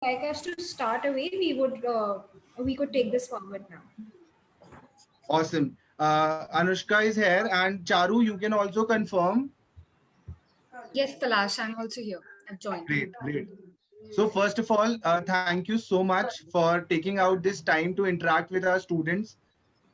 like us to start away, we could take this forward now. Awesome. Anushka is here, and Charu, you can also confirm. Yes, Palash, I'm also here. I've joined. Great, great. So first of all, thank you so much for taking out this time to interact with our students.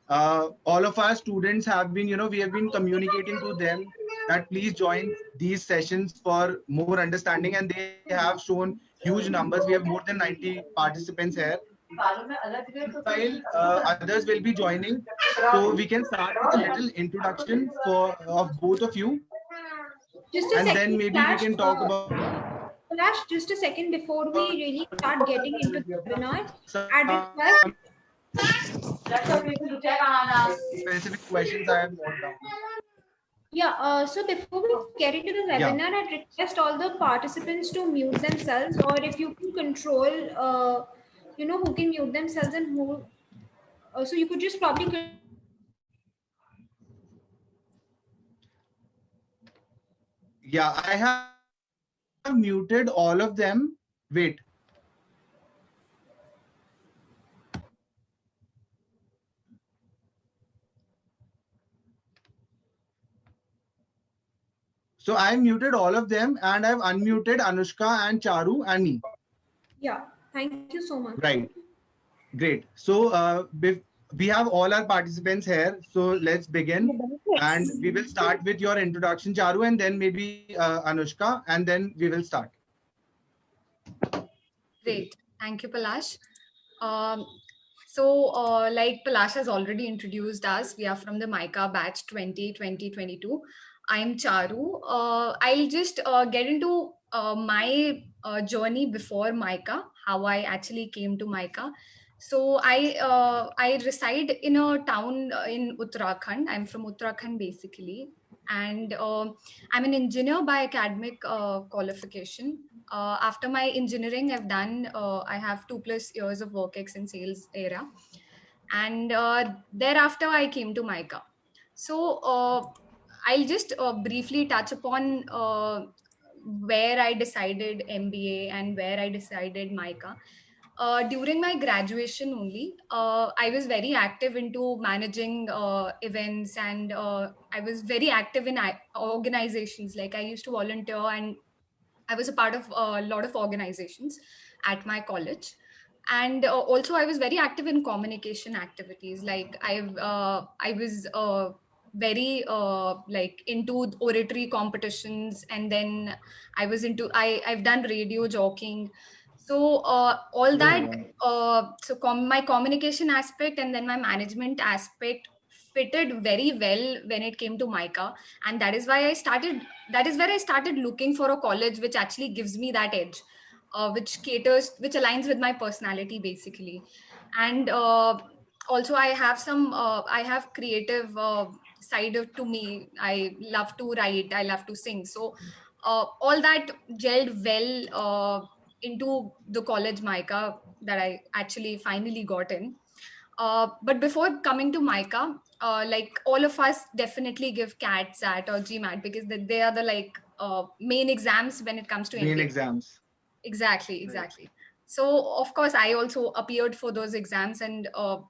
All of our students have been, we have been communicating to them that please join these sessions for more understanding, and they have shown huge numbers. We have more than 90 participants here. Meanwhile, others will be joining, so we can start with a little introduction of both of you, Just a and then second, maybe we Flash. can talk about Flash, just a second before we really start getting into the webinar. some I'd request. specific questions I have noted down. Yeah, so before we get into the webinar, I'd request all the participants to mute themselves, or if you can control, who can mute themselves and who. So you could just probably. Yeah, I have muted all of them. Wait. So I muted all of them, and I've unmuted Anushka and Charu and me. Yeah, thank you so much. Right. Great. So we have all our participants here. So let's begin. And we will start with your introduction, Charu, and then maybe Anushka, and then we will start. Great. Thank you, Palash. Like Palash has already introduced us, we are from the MICA batch 2022. I'm Charu. I'll just get into my journey before MICA, how I actually came to MICA. So I reside in a town in Uttarakhand. I'm from Uttarakhand basically, and I'm an engineer by academic qualification. After my engineering, I have 2+ years of work ex in sales area, and thereafter I came to MICA. So I'll just briefly touch upon where I decided MBA and where I decided MICA. During my graduation only, I was very active into managing events, and I was very active in organizations. Like I used to volunteer, and I was a part of a lot of organizations at my college. And also I was very active in communication activities. Like I was very like into oratory competitions, and then I've done radio jockeying. So all that, my communication aspect and then my management aspect fitted very well when it came to MICA, and that is where I started looking for a college which actually gives me that edge, which aligns with my personality basically. And also I have creative side to me. I love to write, I love to sing. So all that gelled well into the college MICA that I actually finally got in. But before coming to MICA, like all of us definitely give CAT, SAT, or GMAT because they are the main exams when it comes to Main MBA. exams. Exactly. So of course, I also appeared for those exams, and for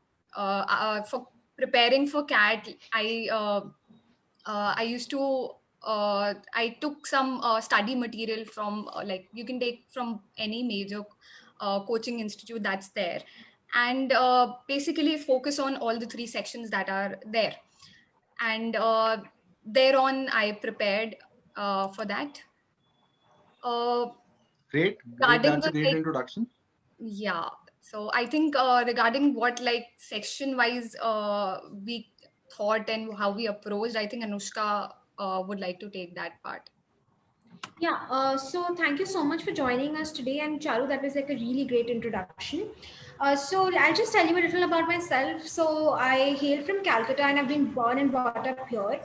preparing for CAT, I used to I took some study material from like you can take from any major coaching institute that's there, and basically focus on all the 3 sections that are there. And thereon I prepared for that. Great. Regarding That's a the great introduction. yeah, so I think regarding what like section wise we thought and how we approached, I think Anushka would like to take that part. Yeah, so thank you so much for joining us today. And Charu, that was like a really great introduction. So I'll just tell you a little about myself. So I hail from Calcutta and I've been born and brought up here.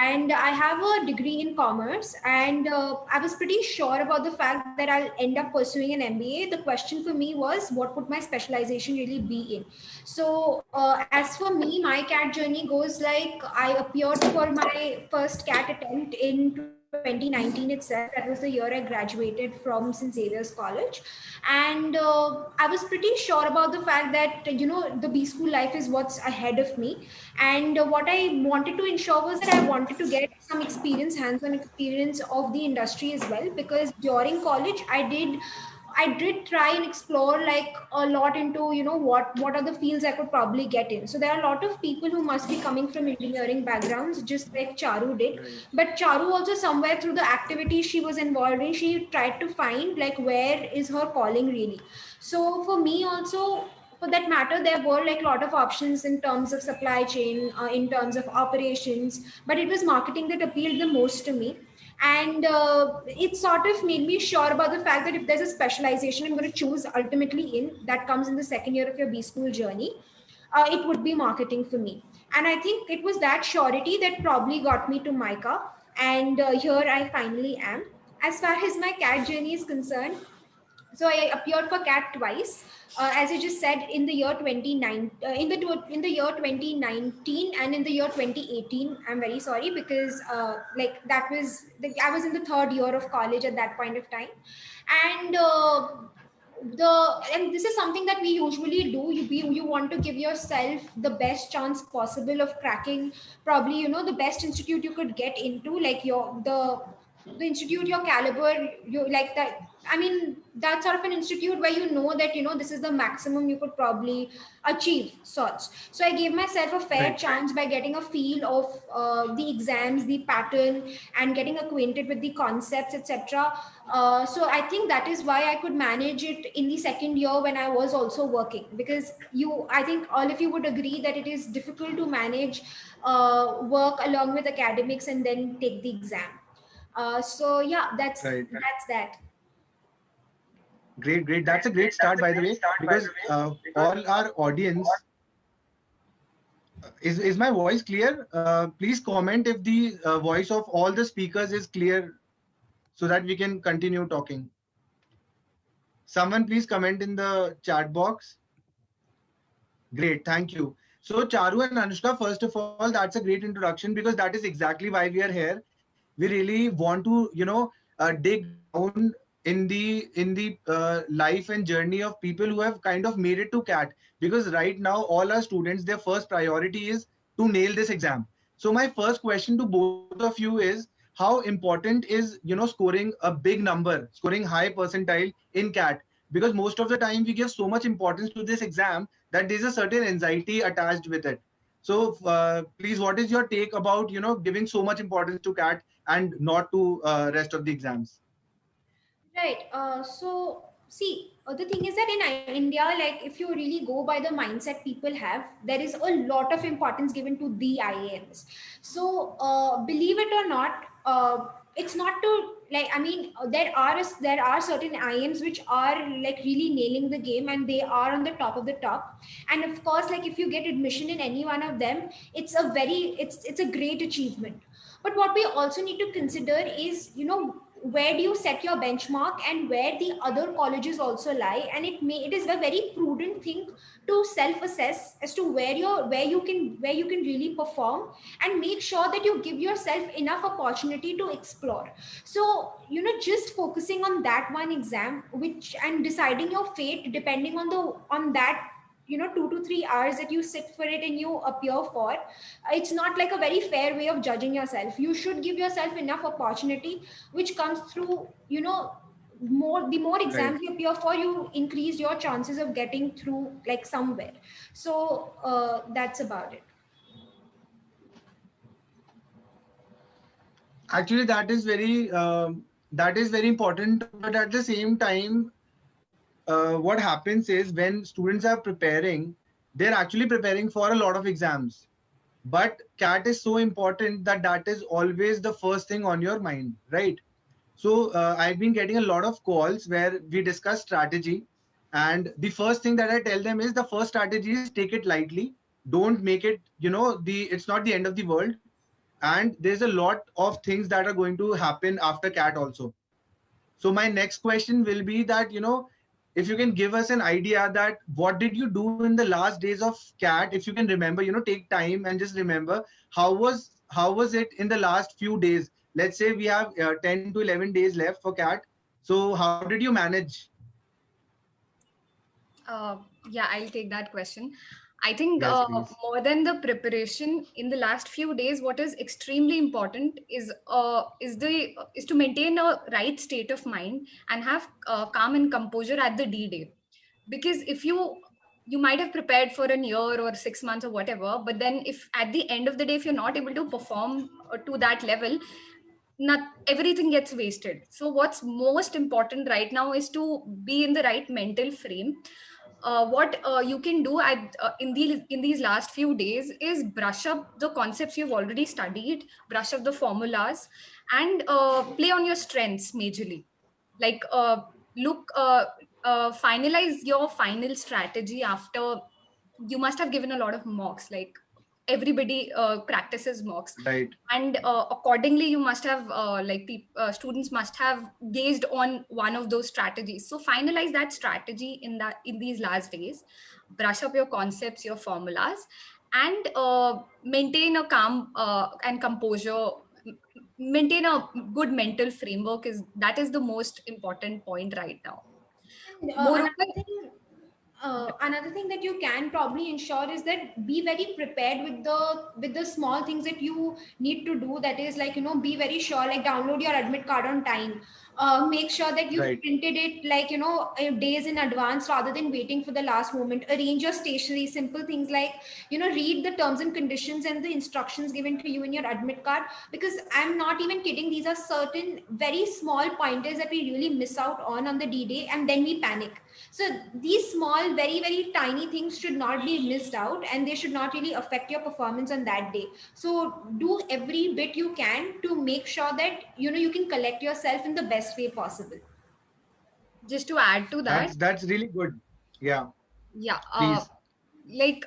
And I have a degree in commerce. And I was pretty sure about the fact that I'll end up pursuing an MBA. The question for me was, what would my specialization really be in? So as for me, my CAT journey goes like I appeared for my first CAT attempt in 2019 itself. That was the year I graduated from St. Xavier's College. And I was pretty sure about the fact that, the B school life is what's ahead of me. And what I wanted to ensure was that I wanted to get some experience, hands-on experience of the industry as well, because during college I did try and explore like a lot into, what are the fields I could probably get in. So there are a lot of people who must be coming from engineering backgrounds, just like Charu did. Right. But Charu also, somewhere through the activities she was involved in, she tried to find like where is her calling really. So for me also, for that matter, there were like a lot of options in terms of supply chain, in terms of operations, but it was marketing that appealed the most to me. And it sort of made me sure about the fact that if there's a specialization I'm going to choose ultimately in, that comes in the second year of your B school journey, it would be marketing for me. And I think it was that surety that probably got me to Mica. And here I finally am. As far as my CAT journey is concerned, so I appeared for CAT twice, as I just said, in the year 29, in the year 2019 and in the year 2018. I'm very sorry, because like I was in the third year of college at that point of time. And and this is something that we usually do. You want to give yourself the best chance possible of cracking probably, the best institute you could get into, like the institute, your caliber, you like that. I mean, that sort of an institute where that this is the maximum you could probably achieve sorts. So I gave myself a fair Right. chance by getting a feel of the exams, the pattern, and getting acquainted with the concepts, etc. So I think that is why I could manage it in the second year when I was also working, because I think all of you would agree that it is difficult to manage work along with academics and then take the exam. So yeah, that's Right. that's that. Great, great. That's a great start, by the way, because all our audience, is my voice clear? Please comment if the voice of all the speakers is clear, so that we can continue talking. Someone please comment in the chat box. Great, thank you. So Charu and Anushka, first of all, that's a great introduction, because that is exactly why we are here. We really want to, dig down in the life and journey of people who have kind of made it to CAT. Because right now, all our students, their first priority is to nail this exam. So my first question to both of you is, how important is, scoring a big number, scoring high percentile in CAT? Because most of the time we give so much importance to this exam that there's a certain anxiety attached with it. So please, what is your take about, giving so much importance to CAT and not to rest of the exams? Right. So see, the thing is that in India, like if you really go by the mindset people have, there is a lot of importance given to the IAMs. So believe it or not, it's not to like. I mean, there are certain IAMs which are like really nailing the game, and they are on the top of the top. And of course, like if you get admission in any one of them, it's a great achievement. But what we also need to consider is, where do you set your benchmark and where the other colleges also lie. And it is a very prudent thing to self assess as to where you can really perform, and make sure that you give yourself enough opportunity to explore. So just focusing on that one exam, which and deciding your fate depending on that 2 to 3 hours that you sit for it and you appear for, it's not like a very fair way of judging yourself. You should give yourself enough opportunity, which comes through, the more Right. exams you appear for, you increase your chances of getting through like somewhere. So that's about it. Actually, that is very important. But at the same time, what happens is, when students are preparing, they're actually preparing for a lot of exams. But CAT is so important that that is always the first thing on your mind, right? So I've been getting a lot of calls where we discuss strategy, and the first thing that I tell them is, the first strategy is take it lightly. Don't make it, it's not the end of the world, and there's a lot of things that are going to happen after CAT also. So my next question will be that, if you can give us an idea that what did you do in the last days of CAT, if you can remember, take time and just remember how was it in the last few days, let's say we have 10 to 11 days left for CAT. So how did you manage? Yeah, I'll take that question. I think Yes, please. more than the preparation in the last few days, what is extremely important is to maintain a right state of mind and have calm and composure at the D day. Because if you might have prepared for a year or 6 months or whatever, but then if at the end of the day if you're not able to perform to that level, not everything gets wasted. So what's most important right now is to be in the right mental frame. What you can do in these last few days is brush up the concepts you've already studied, brush up the formulas, and play on your strengths majorly. Like look finalize your final strategy after you must have given a lot of mocks. Like everybody practices mocks, Right. and accordingly you must have students must have gauged on one of those strategies. So finalize that strategy in these last days, brush up your concepts, your formulas, and maintain a calm and composure, maintain a good mental framework. Is the most important point right now. And, Moreover, another thing that you can probably ensure is that be very prepared with the small things that you need to do. That is like, be very sure, like download your admit card on time. Make sure that you've Right. printed it, like, days in advance rather than waiting for the last moment. Arrange your stationery, simple things like, read the terms and conditions and the instructions given to you in your admit card, because I'm not even kidding, these are certain very small pointers that we really miss out on the D day, and then we panic. So these small, very, very tiny things should not be missed out, and they should not really affect your performance on that day. So do every bit you can to make sure that you can collect yourself in the best way possible. just to add to that, That's really good. Yeah, yeah, please. like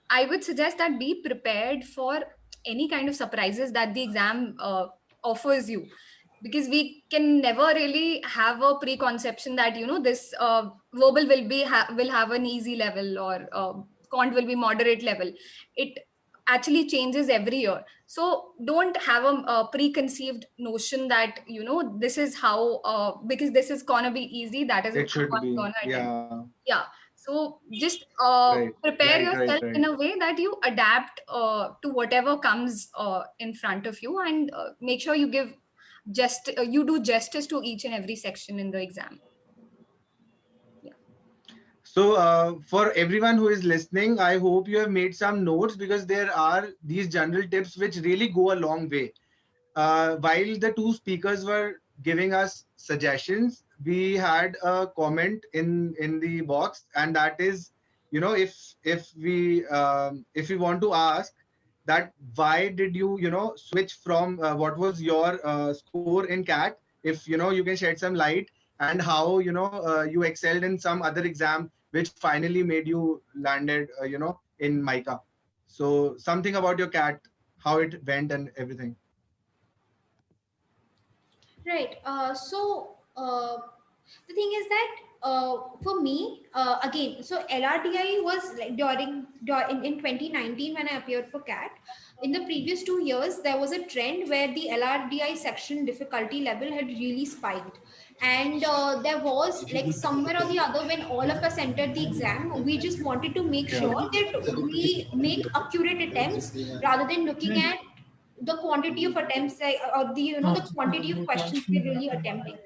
I would suggest that be prepared for any kind of surprises that the exam offers you, because we can never really have a preconception that this verbal will have an easy level, or cont will be moderate level. It actually changes every year. So don't have a preconceived notion that this is how, because this is gonna be easy, that is It how should I'm be. gonna attempt. Yeah. Yeah. So just Right. prepare Right. Right. yourself Right. in a way that you adapt to whatever comes in front of you, and make sure you do justice to each and every section in the exam. Yeah. So, for everyone who is listening, I hope you have made some notes, because there are these general tips which really go a long way. While the two speakers were giving us suggestions, we had a comment in the box, and that is, if we want to ask that why did you switch from what was your score in CAT, if you can shed some light, and how you excelled in some other exam which finally made you landed in Mica. So something about your CAT, how it went and everything. Right. The thing is that for me, again, so LRDI was like in 2019 when I appeared for CAT. In the previous 2 years, there was a trend where the LRDI section difficulty level had really spiked. And there was like somewhere or the other, when all of us entered the exam, we just wanted to make Yeah. sure that we make accurate attempts rather than looking at the quantity of attempts, or the quantity of questions we're really attempting.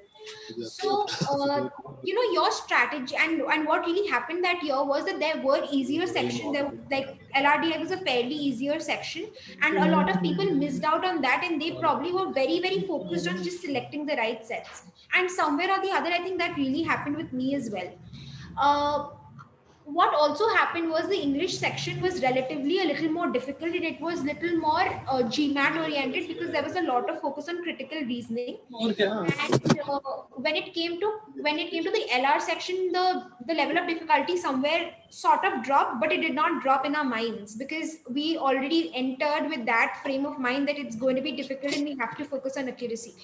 So your strategy, and what really happened that year was that there were easier sections there, like LRDI was a fairly easier section, and a lot of people missed out on that, and they probably were very, very focused on just selecting the right sets. And somewhere or the other, I think that really happened with me as well. uh, what also happened was the English section was relatively a little more difficult, and it was little more GMAT oriented, because there was a lot of focus on critical reasoning. And when it came to the LR section, the level of difficulty somewhere sort of dropped, but it did not drop in our minds, because we already entered with that frame of mind that it's going to be difficult and we have to focus on accuracy.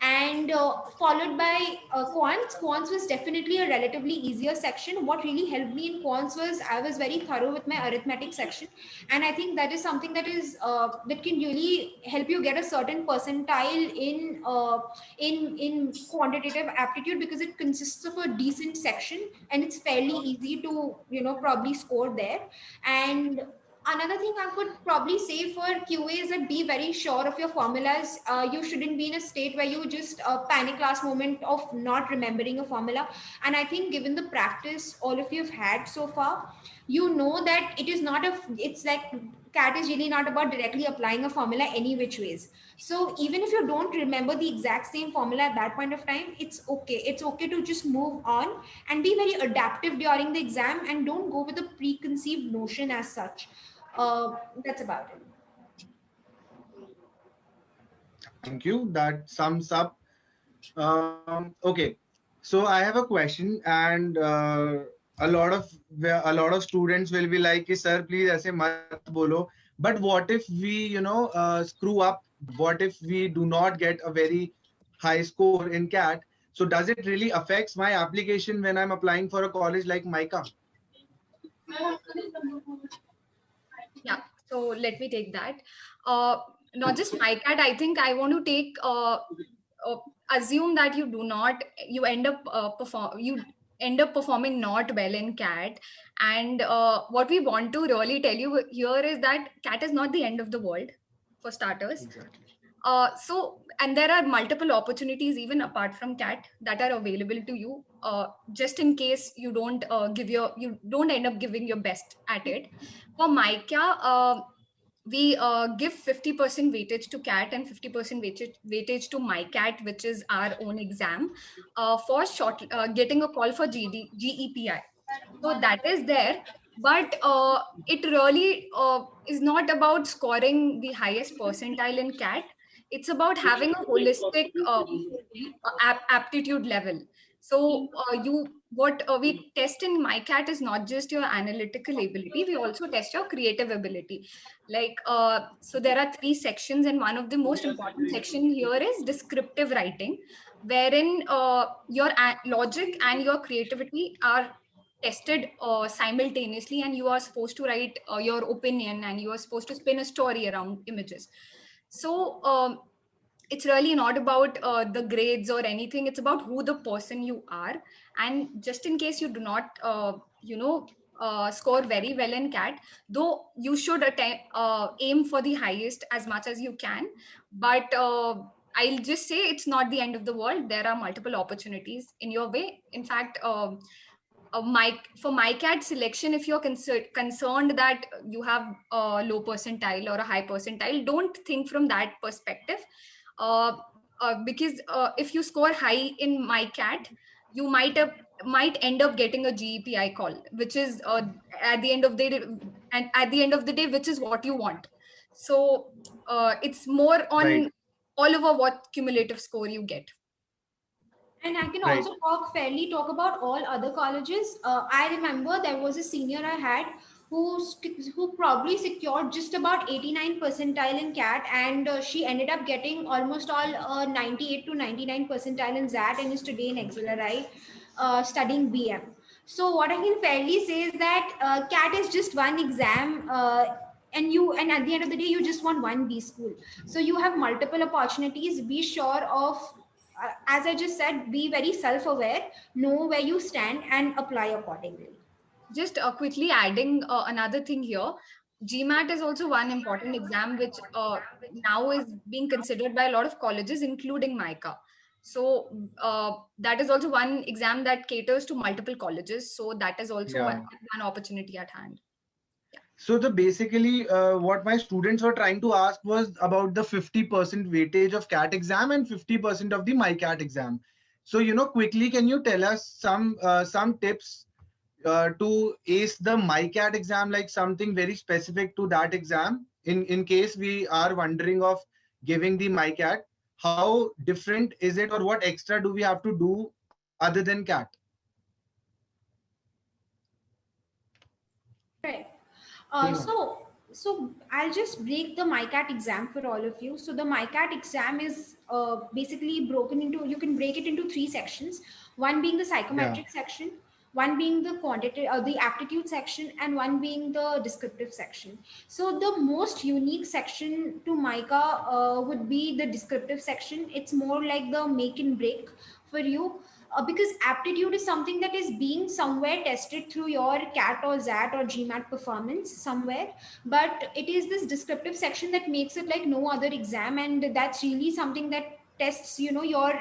and followed by quants. Quants was definitely a relatively easier section. What really helped me in quants was I was very thorough with my arithmetic section, and I think that is something that is that can really help you get a certain percentile in quantitative aptitude, because it consists of a decent section and it's fairly easy to probably score there. And another thing I could probably say for QA is that be very sure of your formulas. You shouldn't be in a state where you just panic last moment of not remembering a formula. And I think given the practice all of you have had so far, you know that it is not it's like CAT is really not about directly applying a formula any which ways. So even if you don't remember the exact same formula at that point of time, it's okay. It's okay to just move on and be very adaptive during the exam, and don't go with a preconceived notion as such. That's about it. Thank you. That sums up. Okay, so I have a question, and a lot of students will be like, "Ki, sir, please ऐसे मत बोलो." But what if we, screw up? What if we do not get a very high score in CAT? So does it really affects my application when I'm applying for a college like MICA? Yeah, so let me take that. Not just MyCat, I think I want to take assume that you end up performing not well in CAT, and what we want to really tell you here is that CAT is not the end of the world, for starters. Exactly. And there are multiple opportunities even apart from CAT that are available to you, just in case you don't end up giving your best at it. For MICA, we give 50% weightage to CAT and 50% weightage to MyCat, which is our own exam, for getting a call for GEPI. So that is there, but it really is not about scoring the highest percentile in CAT. It's about having a holistic aptitude level. So what we test in MyCat is not just your analytical ability, we also test your creative ability. So there are 3 sections, and one of the most important section here is descriptive writing, wherein your logic and your creativity are tested simultaneously, and you are supposed to write your opinion, and you are supposed to spin a story around images. So it's really not about the grades or anything. It's about who the person you are. And just in case you do not score very well in CAT, though you should aim for the highest as much as you can, but I'll just say it's not the end of the world. There are multiple opportunities in your way. In fact, for MyCat selection, if you're concerned that you have a low percentile or a high percentile, don't think from that perspective. Because if you score high in MyCat, you might end up getting a GEPI call, which is at the end of the day, which is what you want. So it's more on Right. all over what cumulative score you get. And I can Right. also talk about all other colleges. I remember there was a senior I had who probably secured just about 89 percentile in CAT, and she ended up getting almost all 98 to 99 percentile in ZAT, and is today in XLRI studying BM. So what I can fairly say is that CAT is just one exam. And at the end of the day, you just want one B school. So you have multiple opportunities. Be sure of as I just said, be very self-aware, know where you stand, and apply accordingly. Just quickly adding another thing here, GMAT is also one important exam which now is being considered by a lot of colleges, including MICA. So that is also one exam that caters to multiple colleges. So that is also Yeah. one opportunity at hand. So basically, what my students were trying to ask was about the 50% weightage of CAT exam and 50% of the MyCat exam. So, quickly, can you tell us some tips to ace the MyCat exam, like something very specific to that exam, in case we are wondering of giving the MyCat? How different is it, or what extra do we have to do other than CAT? Right. Yeah. So So I'll just break the MyCat exam for all of you. So the MyCat exam is basically broken into, you can break it into three sections. One being the Yeah. psychometric section, one being the quantitative, the aptitude section, and one being the descriptive section. So the most unique section to MICA would be the descriptive section. It's more like the make and break for you, because aptitude is something that is being somewhere tested through your CAT or XAT or GMAT performance somewhere, but it is this descriptive section that makes it like no other exam, and that's really something that tests, you know, your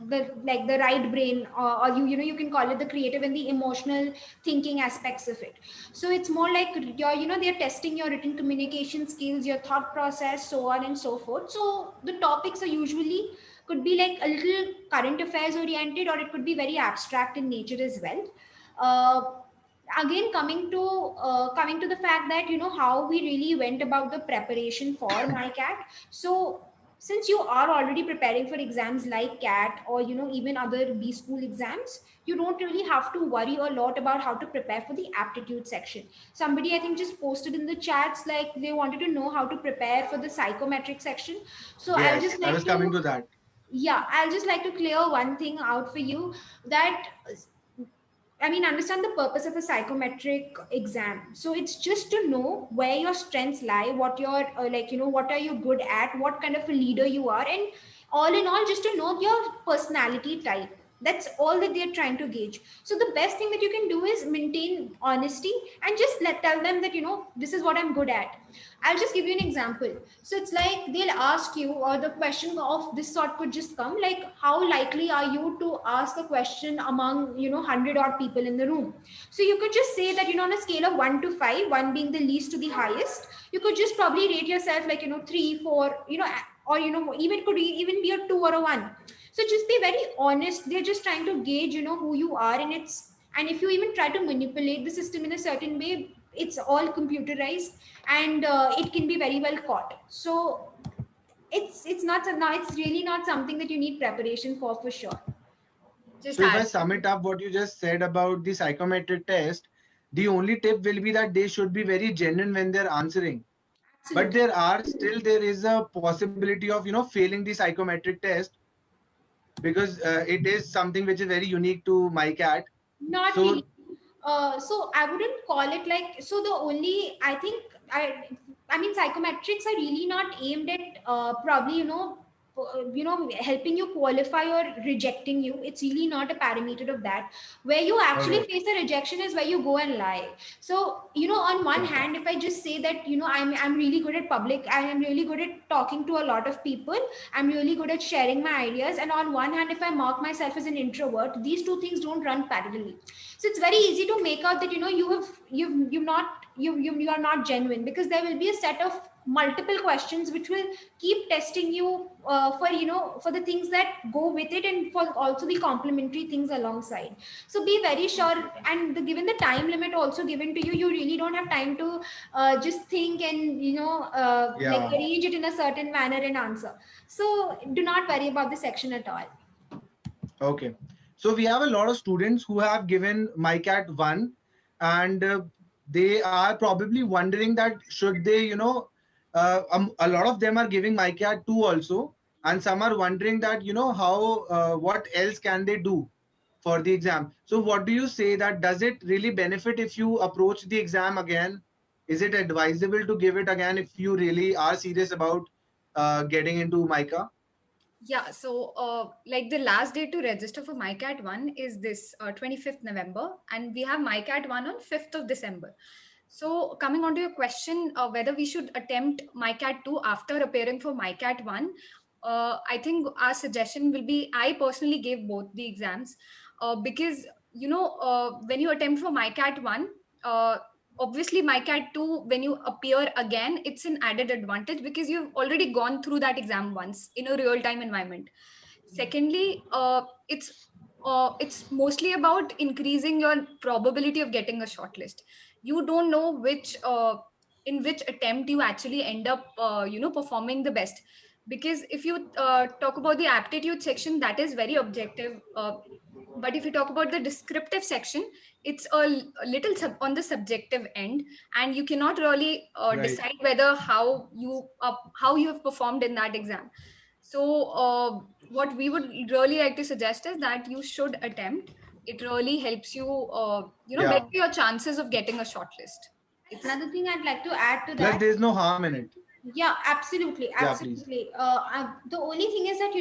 the like the right brain, or you can call it the creative and the emotional thinking aspects of it. So it's more like your, you know, they're testing your written communication skills, your thought process, so on and so forth. So the topics are usually could be like a little current affairs oriented, or it could be very abstract in nature as well. uh, Again, coming to the fact that, you know, how we really went about the preparation for my cat. So since you are already preparing for exams like cat, or you know, even other B school exams, you don't really have to worry a lot about how to prepare for the aptitude section. Somebody, I think, just posted in the chats like they wanted to know how to prepare for the psychometric section. So I'll Yes, just I like was coming to, to that. yeah, I'll just like to clear one thing out for you, that I mean, understand the purpose of a psychometric exam. So it's just to know where your strengths lie, what you're like, you know, what are you good at, what kind of a leader you are, and all in all, just to know your personality type. That's all that they're trying to gauge. So the best thing that you can do is maintain honesty and just tell them that, you know, this is what I'm good at. I'll just give you an example. So it's like they'll ask you, or the question of this sort could just come like, how likely are you to ask a question among, you know, 100 odd people in the room? So you could just say that, you know, on a scale of 1 to 5, 1 being the least to the highest, you could just probably rate yourself like, you know, 3, 4, you know, or, you know, even could even be a 2 or a 1. So just be very honest. They're just trying to gauge, you know, who you are. And if you even try to manipulate the system in a certain way, it's all computerized, and it can be very well caught. So it's not, no, it's really not something that you need preparation for sure. Just So if I add. sum it up, what you just said about the psychometric test, the only tip will be that they should be very genuine when they're answering. But Absolutely. there is a possibility of, you know, failing the psychometric test, because it is something which is very unique to my cat. Not So really. So I wouldn't call it like, so the only, I think, I mean, psychometrics are really not aimed at probably, you know, helping you qualify or rejecting you. It's really not a parameter of that. Where you actually okay, face a rejection is where you go and lie. So, you know, on one okay, hand, if I just say that, you know, I'm really good at public, I am really good at talking to a lot of people, I'm really good at sharing my ideas. And on one hand, if I mark myself as an introvert, these two things don't run parallelly. So it's very easy to make out that, you know, you are not genuine, because there will be a set of multiple questions which will keep testing you for, you know, for the things that go with it, and for also the complementary things alongside. So be very sure, and given the time limit also given to you, you really don't have time to just think and, you know, like yeah, arrange it in a certain manner and answer. So do not worry about the section at all. okay. So we have a lot of students who have given MyCat 1, and they are probably wondering that should they, you know, a lot of them are giving MyCat 2 also, and some are wondering that, you know, how, what else can they do for the exam. So what do you say, that does it really benefit if you approach the exam again? Is it advisable to give it again if you really are serious about getting into MICA? Yeah, so like the last day to register for MyCat 1 is this 25th November, and we have MyCat 1 on 5th of December. So, coming on to your question, whether we should attempt MyCat 2 after appearing for MyCat 1, I think our suggestion will be, I personally gave both the exams because, when you attempt for MyCat 1, uh, obviously MyCat 2, when you appear again, it's an added advantage because you've already gone through that exam once in a real time environment. Secondly, it's mostly about increasing your probability of getting a shortlist. You don't know which in which attempt you actually end up performing the best. Because if you talk about the aptitude section, that is very objective. But if you talk about the descriptive section, it's a little on the subjective end, and you cannot really Right. decide whether how you have performed in that exam. So what we would really like to suggest is that you should attempt. It really helps you, Yeah. better your chances of getting a shortlist. It's Another thing I'd like to add to Plus, that. there's no harm in it. Yeah, absolutely, Yeah, please. absolutely. The only thing is that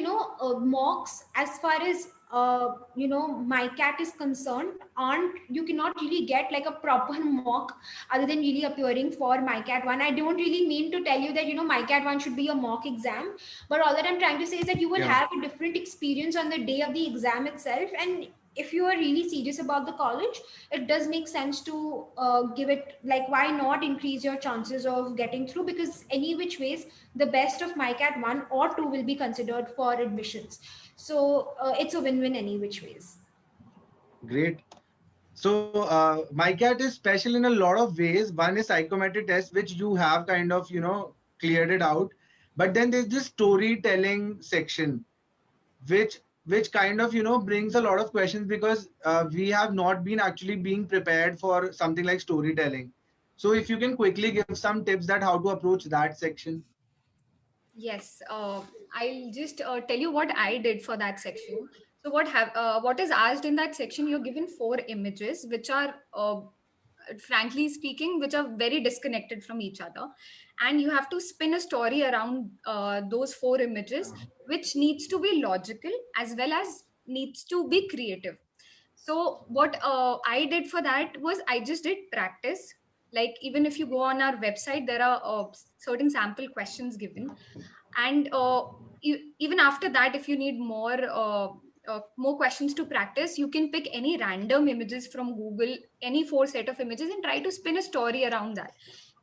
mocks, as far as my cat is concerned, aren't you cannot really get like a proper mock other than really appearing for my cat one. I don't really mean to tell you that my cat one should be a mock exam, but all that I'm trying to say is that you will Yeah. have a different experience on the day of the exam itself. And if you are really serious about the college, it does make sense to give it, like, why not increase your chances of getting through, because any which ways the best of MyCat 1 or 2 will be considered for admissions. So it's a win-win any which ways. Great. So, MyCat is special in a lot of ways. One is psychometric test, which you have kind of, cleared it out. But then there's this storytelling section, which kind of, brings a lot of questions because we have not been actually being prepared for something like storytelling. So, if you can quickly give some tips that how to approach that section. Yes, I'll just tell you what I did for that section. So what is asked in that section? You're given four images, which are, frankly speaking, which are very disconnected from each other, and you have to spin a story around those four images, which needs to be logical as well as needs to be creative. So what I did for that was I just did practice. Like, even if you go on our website, there are certain sample questions given, and even after that, if you need more questions to practice, you can pick any random images from Google, any four set of images, and try to spin a story around that.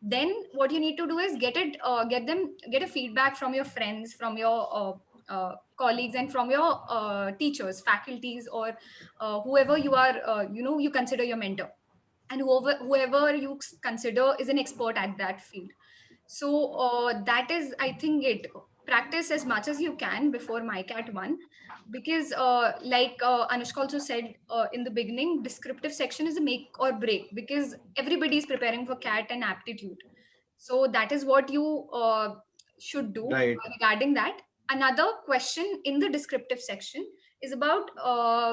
Then what you need to do is get a feedback from your friends, from your colleagues, and from your teachers, faculties, or whoever you are, you consider your mentor, and whoever you consider is an expert at that field. So that is, I think, it. Practice as much as you can before MyCat 1, because like Anushka also said in the beginning, descriptive section is a make or break, because everybody is preparing for CAT and aptitude. So that is what you should do Right. regarding that. Another question in the descriptive section is about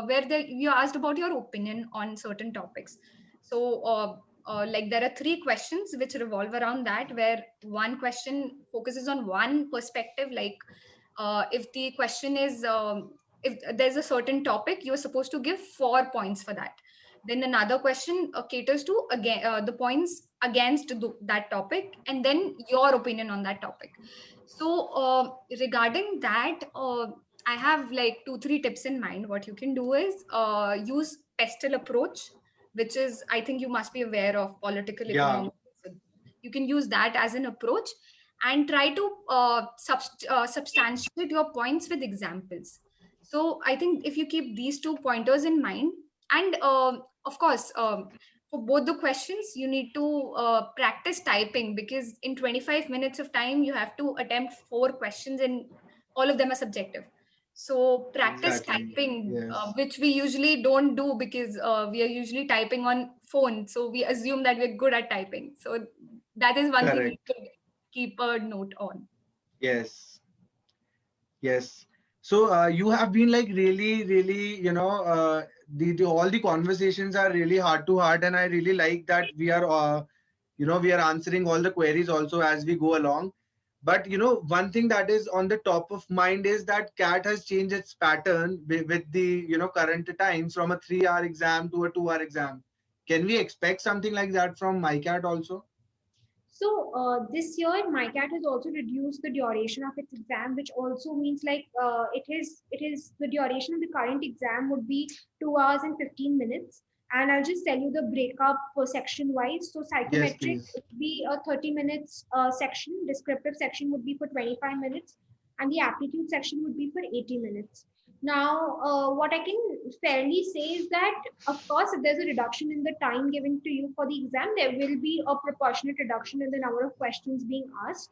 where you asked about your opinion on certain topics. So like, there are three questions which revolve around that, where one question focuses on one perspective. Like, if the question is, if there's a certain topic, you're supposed to give 4 points for that. Then another question caters to, again, the points against that topic, and then your opinion on that topic. So regarding that, I have like 2 3 tips in mind. What you can do is use pestle approach, which is, I think you must be aware of, political Yeah. economy. So you can use that as an approach, and try to substantiate your points with examples. So I think if you keep these 2 pointers in mind, and of course, for both the questions, you need to practice typing, because in 25 minutes of time, you have to attempt 4 questions, and all of them are subjective. So practice Exactly. typing, Yes. which we usually don't do, because we are usually typing on phone. So we assume that we're good at typing. So that is one thing you Correct. should keep a note on. Yes. Yes. So you have been like really, really, the all the conversations are really heart to heart, and I really like that we are, we are answering all the queries also as we go along. But one thing that is on the top of mind is that CAT has changed its pattern with the current times from a 3-hour exam to a 2-hour exam. Can we expect something like that from MyCat also? So this year, MyCat has also reduced the duration of its exam, which also means like it is the duration of the current exam would be 2 hours and 15 minutes. And I'll just tell you the breakup section wise. So Yes, psychometric please. would be a 30 minutes section, descriptive section would be for 25 minutes, and the aptitude section would be for 80 minutes. Now, what I can fairly say is that, of course, if there's a reduction in the time given to you for the exam, there will be a proportionate reduction in the number of questions being asked.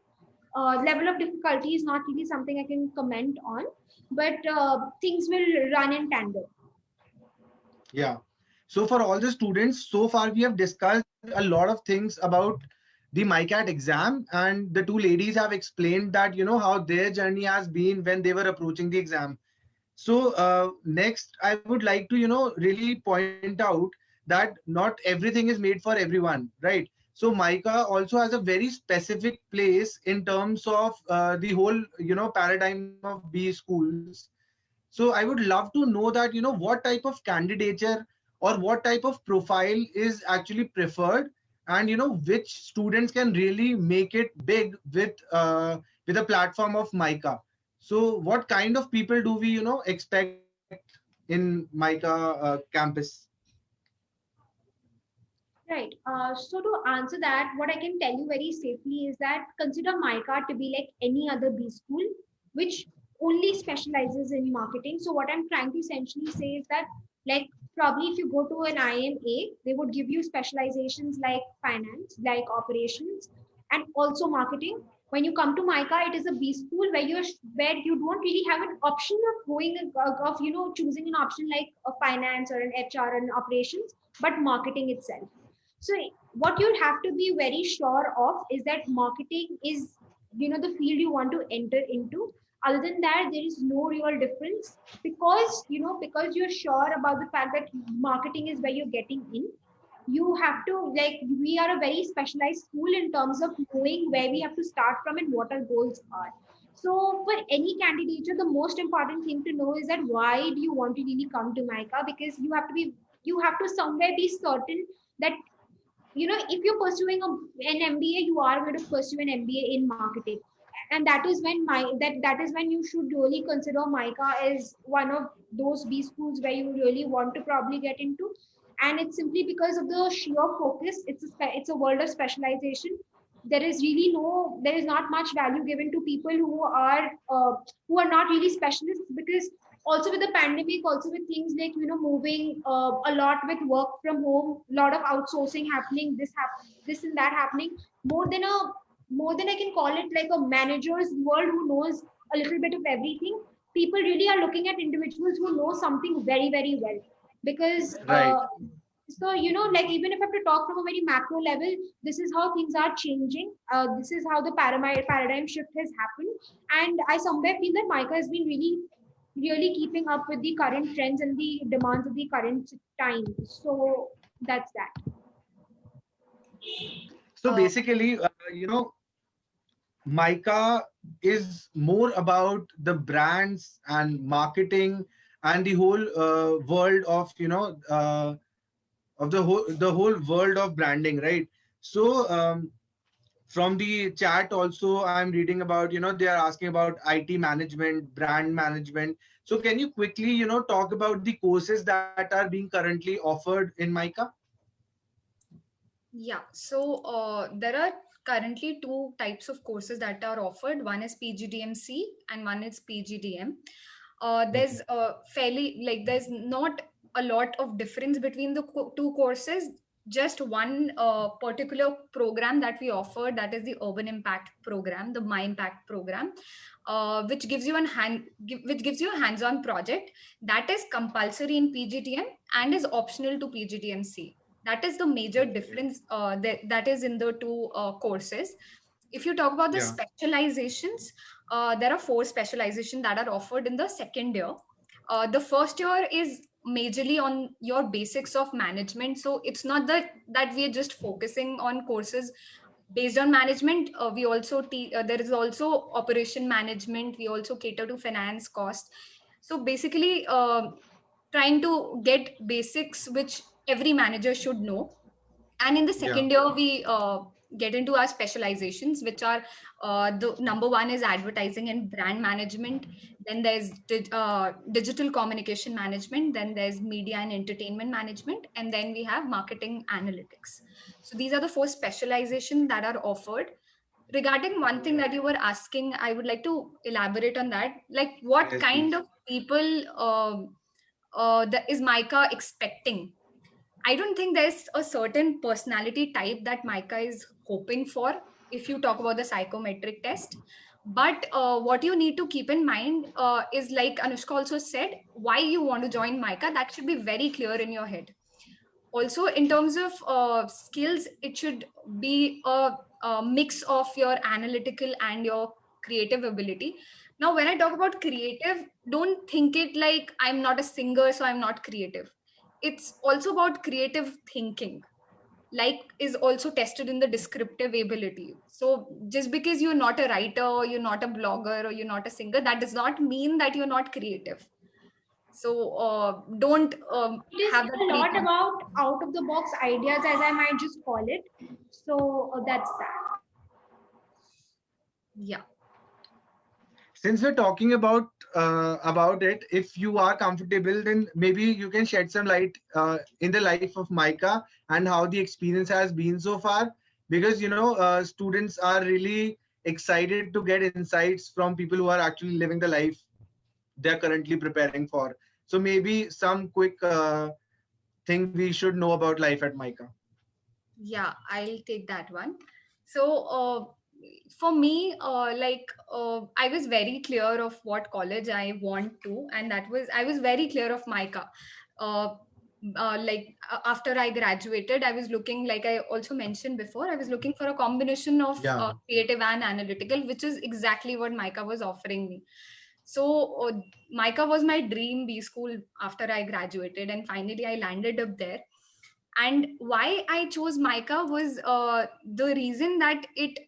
level of difficulty is not really something I can comment on, but things will run in tandem. Yeah. So for all the students, so far we have discussed a lot of things about the MyCat exam, and the two ladies have explained that, how their journey has been when they were approaching the exam. So next, I would like to, really point out that not everything is made for everyone, right? So MICA also has a very specific place in terms of the whole, paradigm of B schools. So I would love to know that, what type of candidature or what type of profile is actually preferred, and, which students can really make it big with a platform of MICA. So what kind of people do we, expect in MICA campus? Right. So to answer that, what I can tell you very safely is that consider MICA to be like any other B school, which only specializes in marketing. So what I'm trying to essentially say is that, like, probably if you go to an IMA, they would give you specializations like finance, like operations, and also marketing. When you come to MICA, it is a B school where you don't really have an option of going of choosing an option like a finance or an HR and operations, but marketing itself. So what you have to be very sure of is that marketing is, the field you want to enter into. Other than that, there is no real difference, because you're sure about the fact that marketing is where you're getting in. You have to, like, we are a very specialized school in terms of knowing where we have to start from and what our goals are. So for any candidature, the most important thing to know is that why do you want to really come to MICA? Because you have to somewhere be certain that, if you're pursuing an MBA, you are going to pursue an MBA in marketing, and that is when you should really consider MICA as one of those B schools where you really want to probably get into. And it's simply because of the sheer focus. It's a world of specialization. There is not much value given to people who are not really specialists, because also with the pandemic, also with things like moving a lot with work from home, a lot of outsourcing happening, this and that happening, more than a more than I can call it like a manager's world who knows a little bit of everything. People really are looking at individuals who know something very, very well, because Right. so like, even if I have to talk from a very macro level, this is how things are changing. This is how the paradigm shift has happened, and I somewhere feel that MICA has been really keeping up with the current trends and the demands of the current time. So that's that. So Uh, basically, MICA is more about the brands and marketing and the whole world of, of the whole world of branding, right? So from the chat also, I'm reading about, they are asking about IT management, brand management. So can you quickly, talk about the courses that are being currently offered in MICA? Yeah, so there are currently two types of courses that are offered. One is PGDMC and one is PGDM. There's Okay. fairly, like, there's not a lot of difference between the two courses. Just one particular program that we offer, that is the Urban Impact program, the My Impact program, which gives you a hands-on project that is compulsory in PGDM and is optional to PGDMC. That is the major Okay. difference that is in the two courses. If you talk about the Yeah. specializations, there are four specializations that are offered in the second year. The first year is majorly on your basics of management, so it's not that we are just focusing on courses based on management. We also there is also operation management. We also cater to finance cost. So basically, trying to get basics which every manager should know. And in the Yeah. second year, we get into our specializations, which are the number one is advertising and brand management. Then there's digital communication management. Then there's media and entertainment management, and then we have marketing analytics. So these are the four specializations that are offered. Regarding one thing that you were asking, I would like to elaborate on that. Like, what Yes, kind please. of people is MICA expecting? I don't think there's a certain personality type that MICA is hoping for. if you talk about the psychometric test. But what you need to keep in mind is, like Anushka also said, why you want to join MICA. That should be very clear in your head. Also, in terms of skills, it should be a mix of your analytical and your creative ability. Now, when I talk about creative, don't think it like I'm not a singer, so I'm not creative. It's also about creative thinking, like is also tested in the descriptive ability. So just because you're not a writer, or you're not a blogger, or you're not a singer, that does not mean that you're not creative. So don't It is have that a lot preconceived. about out of the box ideas, as I might just call it. So that's that. Yeah. Since we're talking about it, if you are comfortable, then maybe you can shed some light in the life of Micah and how the experience has been so far. Because students are really excited to get insights from people who are actually living the life they're currently preparing for. So maybe some quick thing we should know about life at Micah. Yeah, I'll take that one. So, for me, I was very clear of what college I want to, and that was I was very clear of MICA. Uh, After I graduated, I was looking, like I also mentioned before, I was looking for a combination of Yeah, creative and analytical, which is exactly what MICA was offering me. So, MICA was my dream B school after I graduated, and finally I landed up there. And why I chose MICA was the reason that it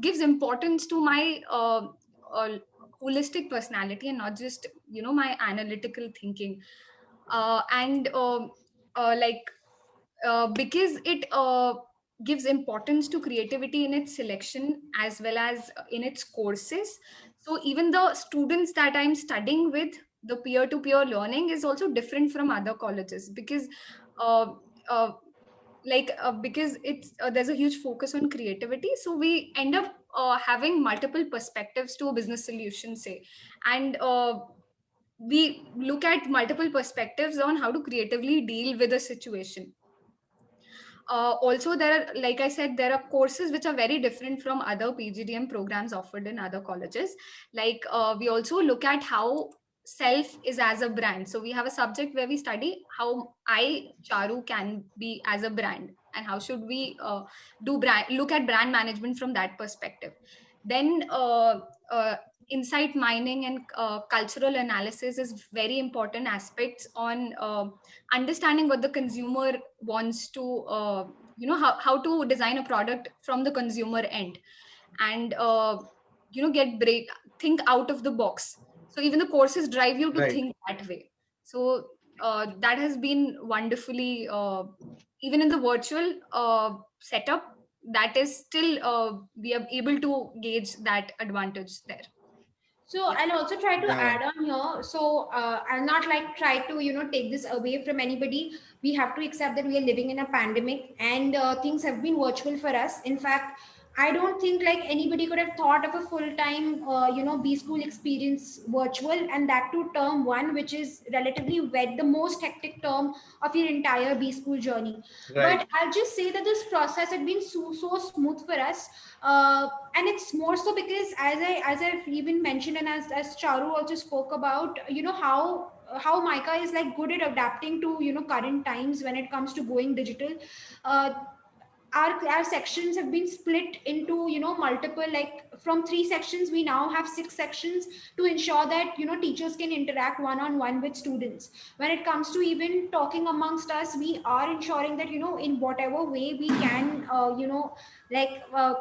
gives importance to my uh, holistic personality, and not just my analytical thinking. And like Because it gives importance to creativity in its selection as well as in its courses. So even the students that I'm studying with, the peer to peer learning is also different from other colleges, because uh, uh, because it's there's a huge focus on creativity, so we end up having multiple perspectives to a business solution, say. And we look at multiple perspectives on how to creatively deal with a situation. Also, there are, like I said, there are courses which are very different from other PGDM programs offered in other colleges. We also look at how self is as a brand. So we have a subject where we study how I, Charu, can be as a brand, and how should we look at brand management from that perspective. Then insight mining and cultural analysis is very important aspects on understanding what the consumer wants to how to design a product from the consumer end. And get break think out of the box. So even the courses drive you to right. think that way. So that has been wonderfully even in the virtual setup, that is still we are able to gauge that advantage there. So Yeah. I'll also try to Yeah, add on here. So I'll not like try to take this away from anybody. We have to accept that we are living in a pandemic, and things have been virtual for us. In fact, I don't think like anybody could have thought of a full time B school experience virtual, and that too term one, which is relatively wet, the most hectic term of your entire B school journey. right. But I'll just say that this process had been so smooth for us. And it's more so because as I've even mentioned, and as Charu also spoke about, how Micah is like good at adapting to current times when it comes to going digital. uh, our sections have been split into multiple, like from 3 sections we now have 6 sections, to ensure that teachers can interact one on one with students. When it comes to even talking amongst us, we are ensuring that in whatever way we can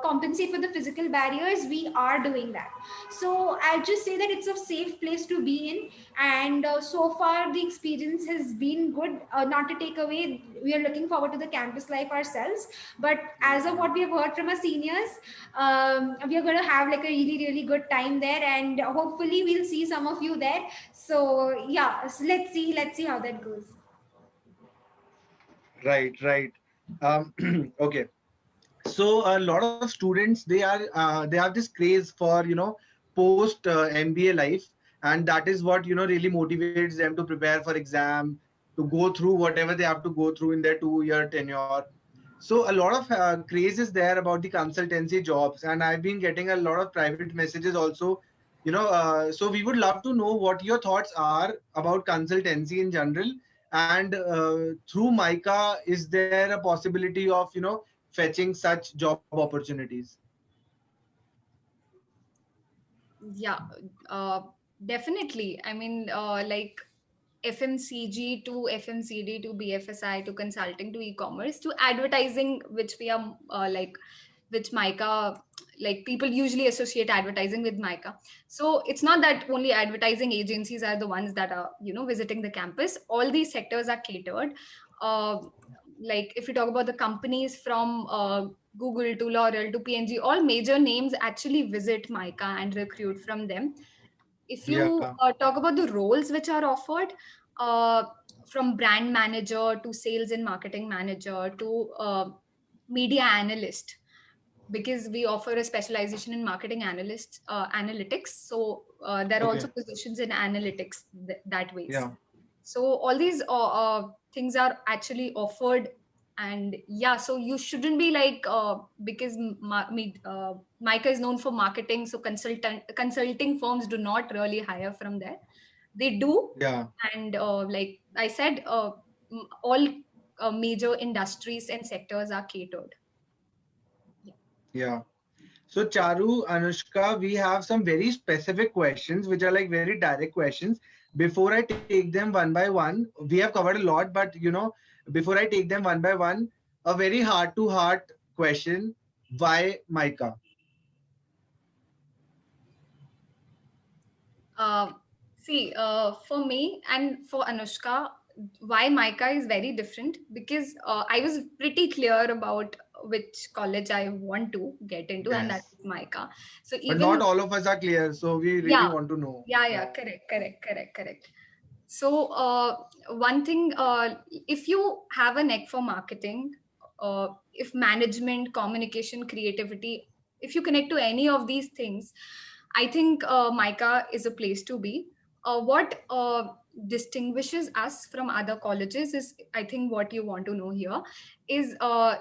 compensate for the physical barriers, we are doing that. So I'll just say that it's a safe place to be in. And so far the experience has been good. Not to take away, we are looking forward to the campus life ourselves, but as of what we have heard from our seniors, we are going to have like a really good time there, and hopefully we'll see some of you there. So yeah, so let's see how that goes. Right, right. Okay. So a lot of students, they have this craze for post MBA life, and that is what really motivates them to prepare for exam, to go through whatever they have to go through in their 2-year tenure. So a lot of craze is there about the consultancy jobs, and I've been getting a lot of private messages also. So we would love to know what your thoughts are about consultancy in general, and through Mica, is there a possibility of fetching such job opportunities? Yeah, uh, definitely. I mean, like FMCG to FMCD to BFSI to consulting to e-commerce to advertising, which we are which Mica, like people usually associate advertising with Mica. So it's not that only advertising agencies are the ones that are, visiting the campus. All these sectors are catered. Uh, like if you talk about the companies from Google to L'Oreal to P&G, all major names actually visit Mica and recruit from them. If you Yeah, talk about the roles which are offered, uh, from brand manager to sales and marketing manager to media analyst, because we offer a specialization in marketing analytics. So there are also okay, positions in analytics that ways. yeah, So all these things are actually offered. And yeah, so you shouldn't be like because Mica is known for marketing, so consulting firms do not really hire from there. They do. yeah, And like I said, all major industries and sectors are catered. Yeah. yeah. So Charu, Anushka, we have some very specific questions, which are like very direct questions. Before I take them one by one, we have covered a lot, but before I take them one by one, a very heart to heart question: why Mica? Uh, See, for me and for Anushka, why Mica is very different, because I was pretty clear about which college I want to get into, and Yes, that's Mica. So but not even, all of us are clear, so we really yeah, want to know. yeah, Yeah, correct. So one thing, if you have a neck for marketing, if management, communication, creativity, if you connect to any of these things, I think Mica is a place to be. What distinguishes us from other colleges is, I think, what you want to know here is,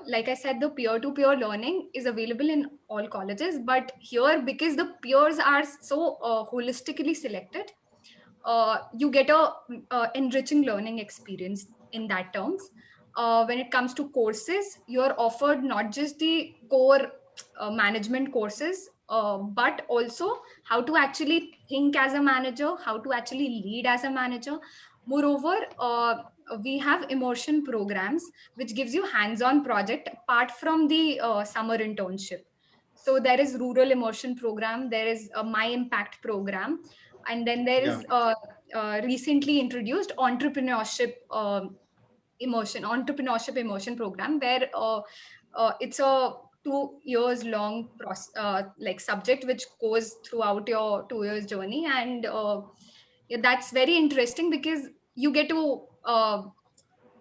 like I said, the peer-to-peer learning is available in all colleges, but here, because the peers are so holistically selected, you get a enriching learning experience in that terms. When it comes to courses, you are offered not just the core management courses, but also how to actually think as a manager, how to actually lead as a manager. Moreover, we have immersion programs which gives you hands-on project apart from the summer internship. So there is rural immersion program, there is a My Impact program, and then there yeah, is recently introduced entrepreneurship immersion program, where it's a 2 years long like subject which goes throughout your 2 years journey. And yeah, that's very interesting because you get to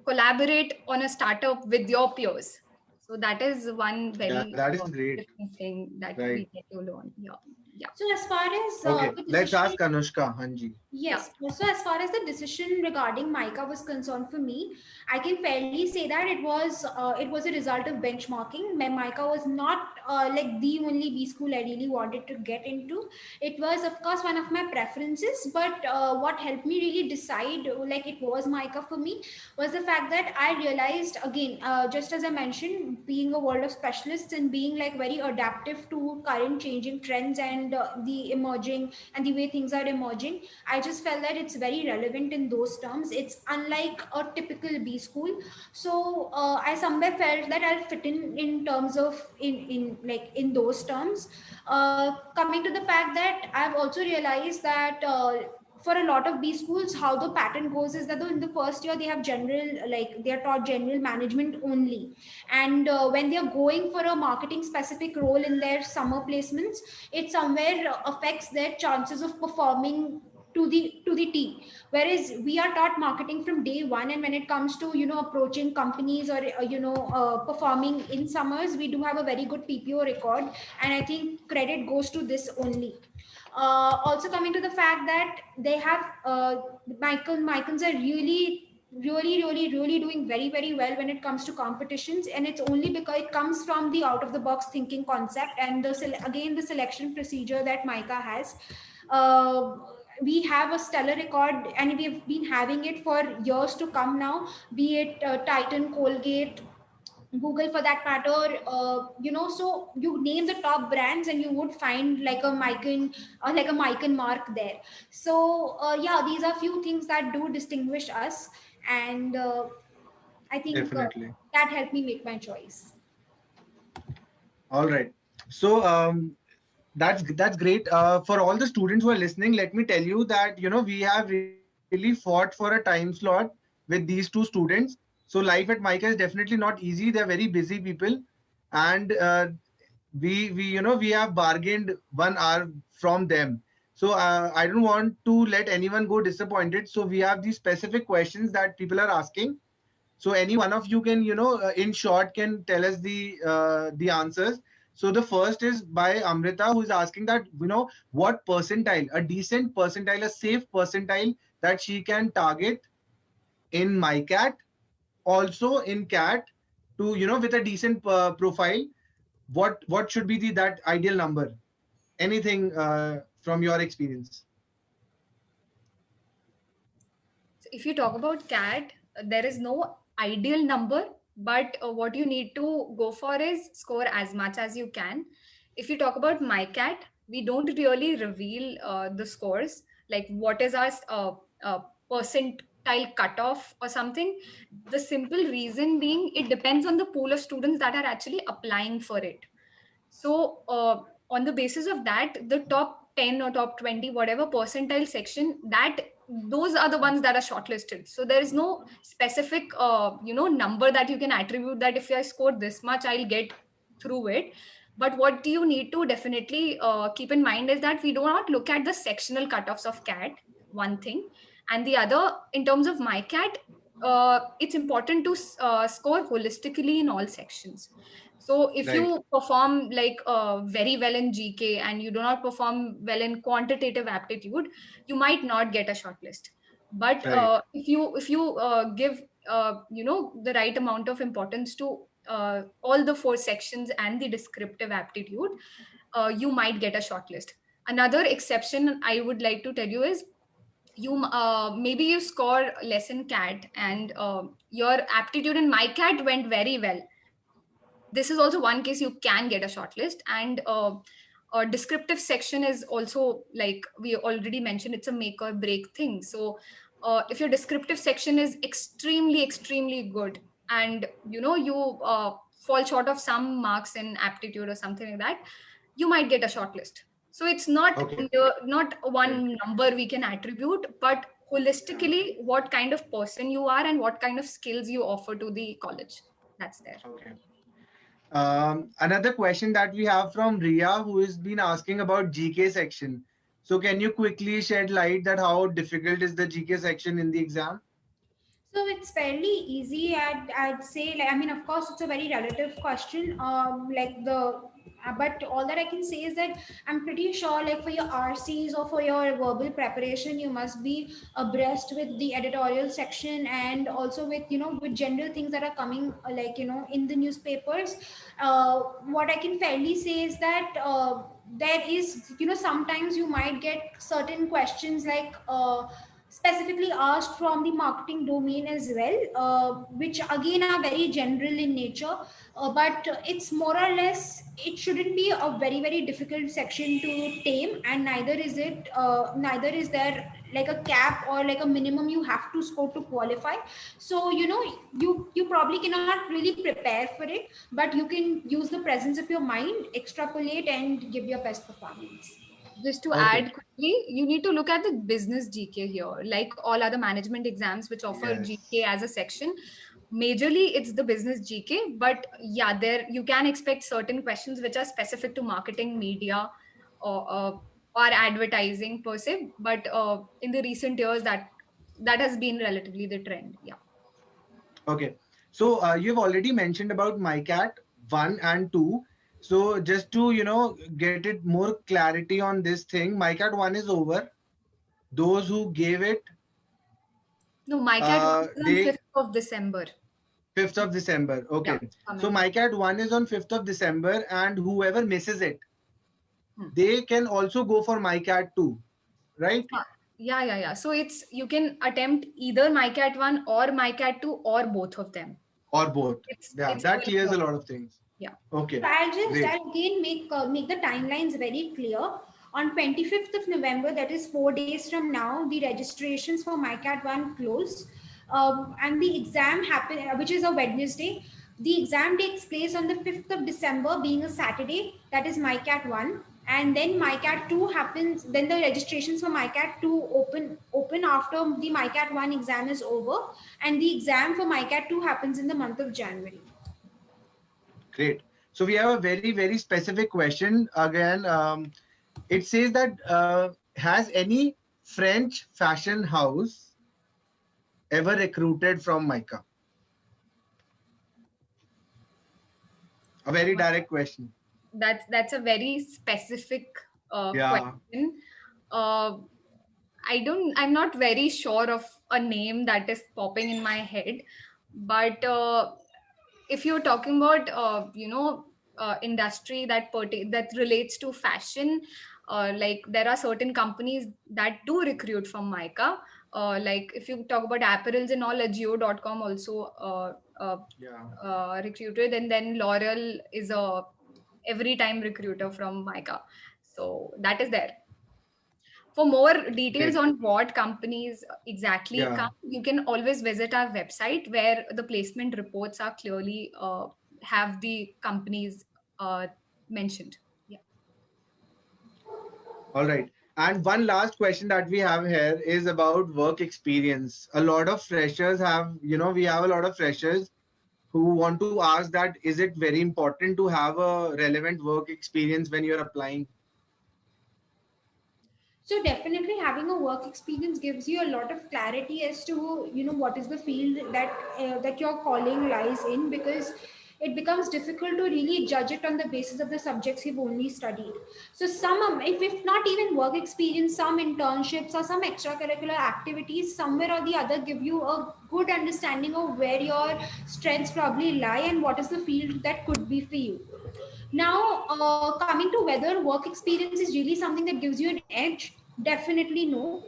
collaborate on a startup with your peers. So that is one yeah. very That is great, different thing that right? we get to learn. Yeah. Yeah. So as far as Okay, the let's decision ask Anushka. Hanji. Yeah. Yes. So as far as the decision regarding Mica was concerned for me, I can fairly say that it was a result of benchmarking. Mica was not like the only B school I really wanted to get into. It was, of course, one of my preferences, but what helped me really decide like it was Mica for me was the fact that I realized again, just as I mentioned, being a world of specialists and being like very adaptive to current changing trends and the emerging and the way things are emerging. I just felt that it's very relevant in those terms. It's unlike a typical B school. So I somewhere felt that I'll fit in terms of in those terms. Coming to the fact that I've also realized that for a lot of B schools, how the pattern goes is that in the first year they have general, like they are taught general management only, and when they are going for a marketing specific role in their summer placements, it somewhere affects their chances of performing to the T. Whereas we are taught marketing from day one, and when it comes to approaching companies or performing in summers, we do have a very good PPO record, and I think credit goes to this only. Also coming to the fact that they have Micans are really really doing very well when it comes to competitions, and it's only because it comes from the out of the box thinking concept, and again the selection procedure that Mica has. uh, we have a stellar record, and we have been having it for years to come now, be it Titan, Colgate, Google for that matter. So you name the top brands and you would find like a Mican or like a Mican mark there. So yeah, these are few things that do distinguish us, and I think Definitely. that helped me make my choice. All right. So that's great. For all the students who are listening, let me tell you that we have really fought for a time slot with these two students. So life at Mica is definitely not easy. They're very busy people, and we have bargained 1 hour from them. So I don't want to let anyone go disappointed. So we have these specific questions that people are asking. So any one of you can, in short, can tell us the answers. So the first is by Amrita, who is asking that, what percentile, a decent percentile, a safe percentile that she can target in MyCat, also in CAT, to, with a decent profile. What should be that ideal number? Anything from your experience? So if you talk about CAT, there is no ideal number, but what you need to go for is score as much as you can. If you talk about MyCat, we don't really reveal the scores, like what is our percentile cutoff or something. The simple reason being, it depends on the pool of students that are actually applying for it. So, on the basis of that, the top 10 or top 20, whatever percentile section, that those are the ones that are shortlisted. So there is no specific, number that you can attribute that if I score this much, I'll get through it. But what you need to definitely keep in mind is that we do not look at the sectional cutoffs of CAT, one thing. And the other, in terms of MyCat, it's important to score holistically in all sections. So if Right. you perform like very well in GK and you do not perform well in quantitative aptitude, you might not get a shortlist. But Right. if you give the right amount of importance to all the four sections and the descriptive aptitude, you might get a shortlist. Another exception I would like to tell you is you maybe you score less in CAT and your aptitude in MyCat went very well. This is also one case you can get a shortlist, and a descriptive section is also, like we already mentioned, it's a make or break thing. So if your descriptive section is extremely good, and you fall short of some marks in aptitude or something like that, you might get a shortlist. So it's not Okay. not Right. one number we can attribute, but holistically what kind of person you are and what kind of skills you offer to the college, that's there. Okay. Another question that we have from Ria, who has been asking about GK section. So can you quickly shed light that how difficult is the GK section in the exam? So it's fairly easy. I'd say, like, I mean, of course, it's a very relative question. But all that I can say is that I'm pretty sure, like for your RCs or for your verbal preparation, you must be abreast with the editorial section, and also with with general things that are coming, in the newspapers. What I can fairly say is that there is, sometimes you might get certain questions like. Specifically asked from the marketing domain as well, which again are very general in nature, but it's more or less, it shouldn't be a very difficult section to tame, and neither is there like a cap or like a minimum you have to score to qualify. So you probably cannot really prepare for it, but you can use the presence of your mind, extrapolate, and give your best performance. Just to Okay. add quickly, you need to look at the business GK here, like all other management exams which offer GK Yes. as a section. Majorly, it's the business GK, but yeah, there you can expect certain questions which are specific to marketing, media, or advertising per se. But in the recent years, that has been relatively the trend. Yeah. Okay. So you've already mentioned about MyCat 1 and 2. So just to, get it more clarity on this thing, MyCat 1 is over. Those who gave it No, MyCat 1 is on They 5th of December. 5th of December. Yeah, Okay. So coming. MyCat 1 is on 5th of December, and whoever misses it, Hmm. they can also go for MyCat 2, right? Yeah. So it's, you can attempt either MyCat 1 or MyCat 2 or both of them. Or both. Yeah, It's that your clears a choice. lot of things. Yeah. Okay, great. I'll again make the timelines very clear. On 25th of November, that is 4 days from now, the registrations for MyCat 1 close. And the exam happen, which is a Wednesday. The exam takes place on the 5th of December, being a Saturday. That is MyCat 1. And then MyCat 2 happens, then the registrations for MyCat 2 open after the MyCat 1 exam is over. And the exam for MyCat 2 happens in the month of January. Great. So we have a very, very specific question again. It says that has any French fashion house ever recruited from Mica? A very direct question. That's a very specific Yeah. question. Uh, I'm not very sure of a name that is popping in my head, but if you're talking about industry that relates to fashion, like there are certain companies that do recruit from Mica. Like if you talk about apparels and all, Ajio.com also Yeah. recruited, and then L'Oreal is a every time recruiter from Mica. So that is there. For more details Great. on what companies exactly Yeah. come, you can always visit our website where the placement reports are clearly have the companies uh, mentioned. Yeah. All right. And one last question that we have here is about work experience. A lot of freshers have, we have a lot of freshers who want to ask that is it very important to have a relevant work experience when you're applying? So definitely having a work experience gives you a lot of clarity as to what is the field that your calling lies in, because it becomes difficult to really judge it on the basis of the subjects you've only studied. So if not even work experience, some internships or some extracurricular activities somewhere or the other give you a good understanding of where your strengths probably lie and what is the field that could be for you. Now, coming to whether work experience is really something that gives you an edge, definitely no.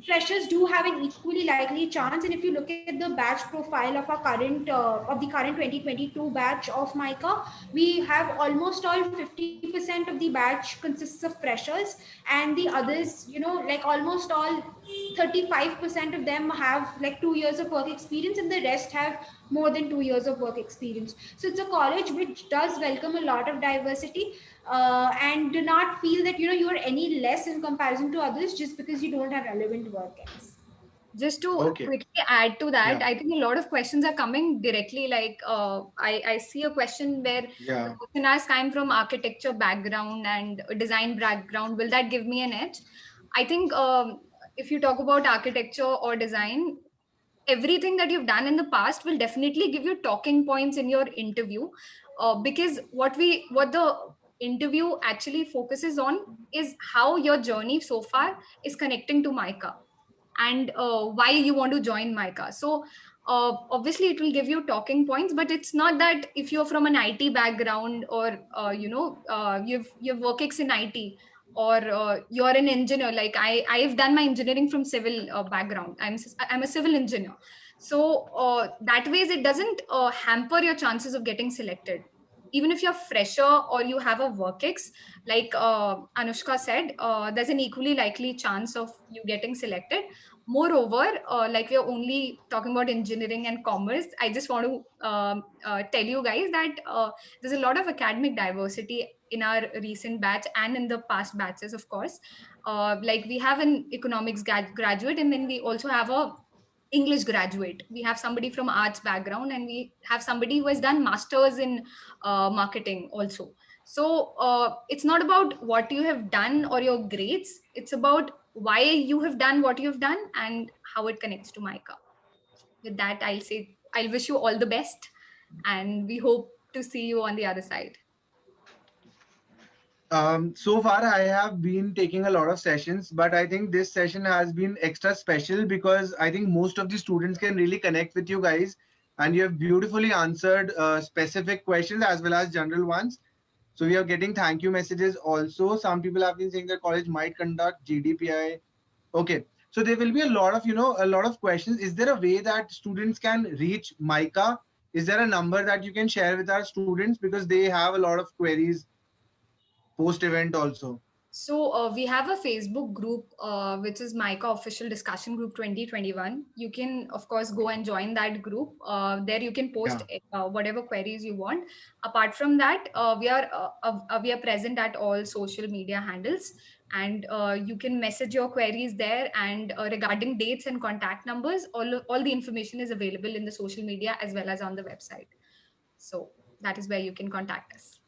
Freshers do have an equally likely chance, and if you look at the batch profile of the current 2022 batch of MICA, we have almost all 50% of the batch consists of freshers, and the others, like almost all 35% of them have like 2 years of work experience, and the rest have more than 2 years of work experience. So it's a college which does welcome a lot of diversity, and do not feel that you're any less in comparison to others just because you don't have relevant work else. Just to Okay. quickly add to that, Yeah. I think a lot of questions are coming directly. Like I see a question where the Yeah. person asks, I'm from architecture background and a design background. Will that give me an edge? I think if you talk about architecture or design, everything that you've done in the past will definitely give you talking points in your interview, because what the interview actually focuses on is how your journey so far is connecting to Mica, and why you want to join Mica. So obviously it will give you talking points, but it's not that if you're from an IT background, or you've work ex in IT, or you're an engineer. Like I've done my engineering from civil background. I'm a civil engineer. So that ways it doesn't hamper your chances of getting selected. Even if you're fresher or you have a work ex, like Anushka said, there's an equally likely chance of you getting selected. Moreover, like we're only talking about engineering and commerce, I just want to tell you guys that there's a lot of academic diversity in our recent batch and in the past batches, of course. Like we have an economics graduate, and then we also have a English graduate. We have somebody from arts background, and we have somebody who has done masters in marketing also. So it's not about what you have done or your grades. It's about why you have done what you've done and how it connects to Mica. With that, I'll say I'll wish you all the best, and we hope to see you on the other side. So far, I have been taking a lot of sessions, but I think this session has been extra special because I think most of the students can really connect with you guys, and you have beautifully answered specific questions as well as general ones. So we are getting thank you messages also. Some people have been saying that college might conduct GDPI. Okay. So there will be a lot of, a lot of questions. Is there a way that students can reach MICA? Is there a number that you can share with our students because they have a lot of queries post event also? So we have a Facebook group, which is MICA Official Discussion Group 2021. You can, of course, go and join that group. There you can post Yeah. whatever queries you want. Apart from that, we are present at all social media handles, and you can message your queries there. And regarding dates and contact numbers, all the information is available in the social media as well as on the website. So that is where you can contact us.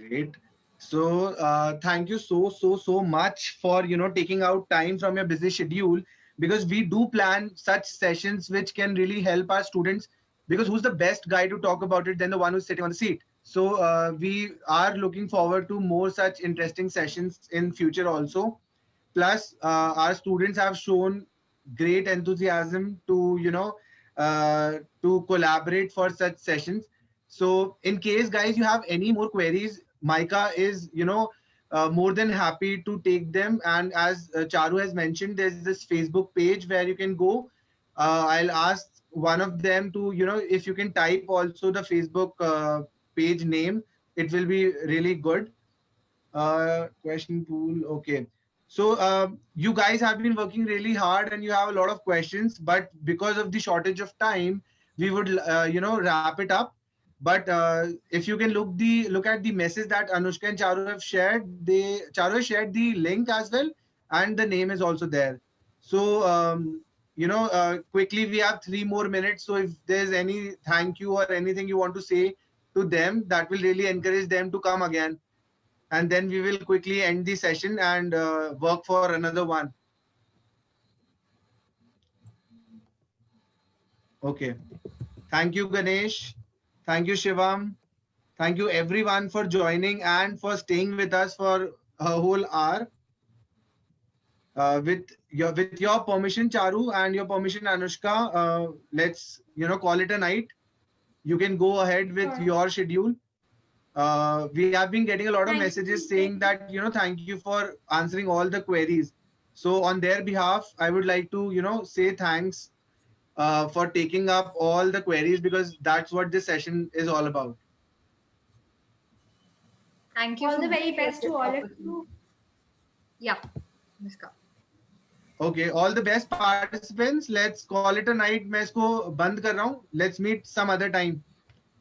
Great. So thank you so much for taking out time from your busy schedule, because we do plan such sessions which can really help our students, because who's the best guy to talk about it than the one who's sitting on the seat? So we are looking forward to more such interesting sessions in future also. Plus our students have shown great enthusiasm to to collaborate for such sessions. So in case guys you have any more queries, MICA is more than happy to take them. And as Charu has mentioned, there's this Facebook page where you can go. I'll ask one of them to if you can type also the Facebook page name, it will be really good. Question pool. Okay. So you guys have been working really hard and you have a lot of questions, but because of the shortage of time, we would wrap it up. But if you can look at the message that Anushka and Charu have shared, Charu has shared the link as well, and the name is also there. So quickly we have 3 more minutes. So if there's any thank you or anything you want to say to them, that will really encourage them to come again, and then we will quickly end the session and work for another one. Okay. Thank you, Ganesh. Thank you, Shivam. Thank you, everyone, for joining and for staying with us for a whole hour. With your permission, Charu, and your permission, Anushka, let's call it a night. You can go ahead with Sure. your schedule. We have been getting a lot of Thank messages you. saying that thank you for answering all the queries. So on their behalf, I would like to say thanks for taking up all the queries, because that's what this session is all about. Thank you All for the very giving us best this to all of opportunity. you. Yeah, Anushka. Okay, all the best participants. Let's call it a night. मैं इसको बंद कर रहा हूँ. Let's meet some other time.